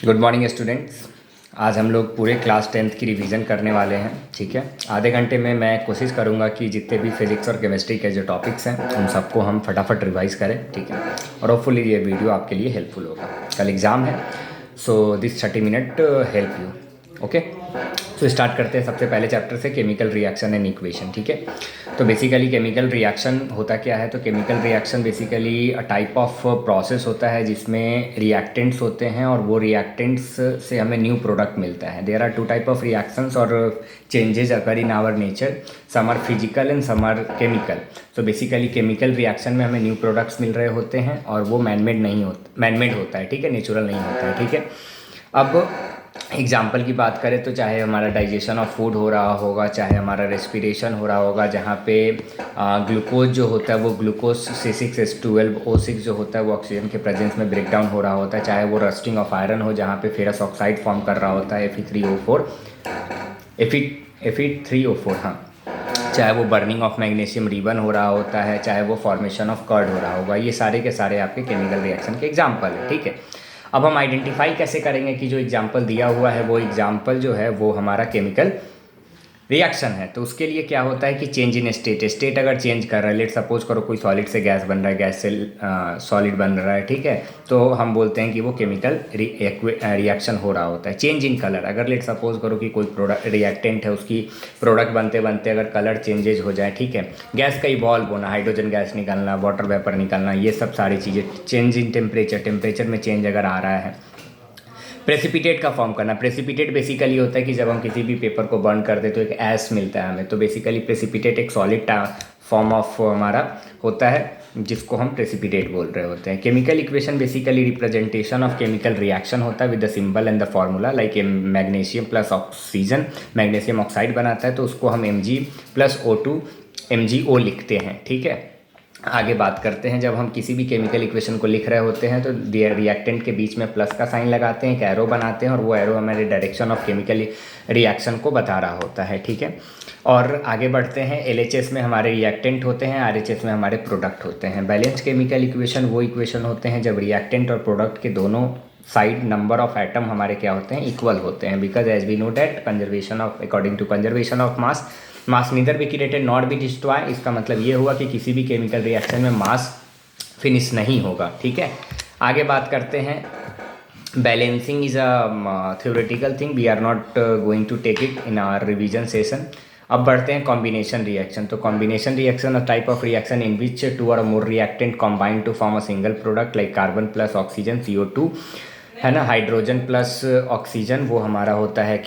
Good morning students. आज हम लोग पूरे क्लास 10th की रिवीजन करने वाले हैं। ठीक है, आधे घंटे में मैं कोशिश करूंगा कि जितने भी फिजिक्स और केमिस्ट्री के जो टॉपिक्स हैं उन सबको हम फटाफट रिवाइज करें। ठीक है, और होपफुली ये वीडियो आपके लिए हेल्पफुल होगा। कल एग्ज़ाम है, so this 30 minute help you. Okay, तो स्टार्ट करते हैं सबसे पहले चैप्टर से, केमिकल रिएक्शन एंड इक्वेशन। ठीक है, तो बेसिकली केमिकल रिएक्शन होता क्या है? तो chemical reaction basically a type of process होता है जिसमें रिएक्टेंट्स होते हैं और वो रिएक्टेंट्स से हमें न्यू प्रोडक्ट मिलता है। There are two type of reactions और changes occur in our nature, some are physical and some are chemical. तो बेसिकली केमिकल रिएक्शन में हमें न्यू प्रोडक्ट्स मिल रहे होते हैं और वो मैनमेड होता है। ठीक है, नेचुरल नहीं होता है। ठीक है, अब एग्जाम्पल की बात करें तो चाहे हमारा डाइजेशन ऑफ फूड हो रहा होगा, चाहे हमारा रेस्पिरेशन हो रहा होगा, जहाँ पे ग्लूकोज जो होता है वो ग्लूकोज C6H12O6 जो होता है वो ऑक्सीजन के प्रेजेंस में ब्रेक डाउन हो रहा होता है, चाहे वो रस्टिंग ऑफ आयरन हो जहाँ पे फेरस ऑक्साइड फॉर्म कर रहा होता है Fe3O4, हाँ, चाहे वो बर्निंग ऑफ मैग्नीशियम रिबन हो रहा होता है, चाहे वो फॉर्मेशन ऑफ कर्ड हो रहा होगा। ये सारे के सारे आपके केमिकल रिएक्शन के एग्जाम्पल है। ठीक है, अब हम आइडेंटिफाई कैसे करेंगे कि जो एग्जाम्पल दिया हुआ है वो एग्जाम्पल जो है वो हमारा केमिकल रिएक्शन है? तो उसके लिए क्या होता है कि चेंज इन स्टेट अगर चेंज कर रहा है, लेट सपोज करो कोई सॉलिड से गैस बन रहा है, गैस से सॉलिड बन रहा है। ठीक है, तो हम बोलते हैं कि वो केमिकल रिएक्शन हो रहा होता है। चेंज इन कलर, अगर लेट सपोज करो कि कोई प्रोडक्ट रिएक्टेंट है, उसकी प्रोडक्ट बनते बनते अगर कलर चेंजेज हो जाए, ठीक है, गैस का इवॉल्व होना, हाइड्रोजन गैस निकलना, वाटर वेपर निकलना, ये सब सारी चीज़ें। चेंज इन टेम्परेचर में चेंज अगर आ रहा है। प्रेसिपिटेट का फॉर्म करना, प्रेसिपिटेट बेसिकली होता है कि जब हम किसी भी पेपर को बर्न करते तो एक ऐश मिलता है हमें। तो बेसिकली प्रेसिपिटेट एक सॉलिड फॉर्म ऑफ हमारा होता है जिसको हम प्रेसिपिटेट बोल रहे होते हैं। Chemical equation basically representation of chemical reaction होता है with the symbol and the formula, like magnesium plus oxygen magnesium oxide बनाता है तो उसको हम Mg+O2 MgO लिखते हैं। ठीक है, आगे बात करते हैं, जब हम किसी भी केमिकल इक्वेशन को लिख रहे होते हैं तो रिएक्टेंट के बीच में प्लस का साइन लगाते हैं, एक एरो बनाते हैं और वो एरो हमारे डायरेक्शन ऑफ केमिकल रिएक्शन को बता रहा होता है। ठीक है, और आगे बढ़ते हैं। LHS में हमारे रिएक्टेंट होते हैं, RHS में हमारे प्रोडक्ट होते हैं। बैलेंस केमिकल इक्वेशन वो इक्वेशन होते हैं जब रिएक्टेंट और प्रोडक्ट के दोनों साइड नंबर ऑफ एटम हमारे क्या होते हैं, इक्वल होते हैं। Because as we know that according to conservation of mass neither be created not be destroy. इसका मतलब ये हुआ कि किसी भी केमिकल रिएक्शन में मास फिनिश नहीं होगा। ठीक है, आगे बात करते हैं। Balancing is a theoretical thing, we are not going to take it in our revision session. अब बढ़ते हैं कॉम्बिनेशन रिएक्शन। तो combination reaction a type of reaction in which two or more reactant combine to form a single product, like carbon plus oxygen CO2, है ना, hydrogen plus oxygen, वो हमारा होता है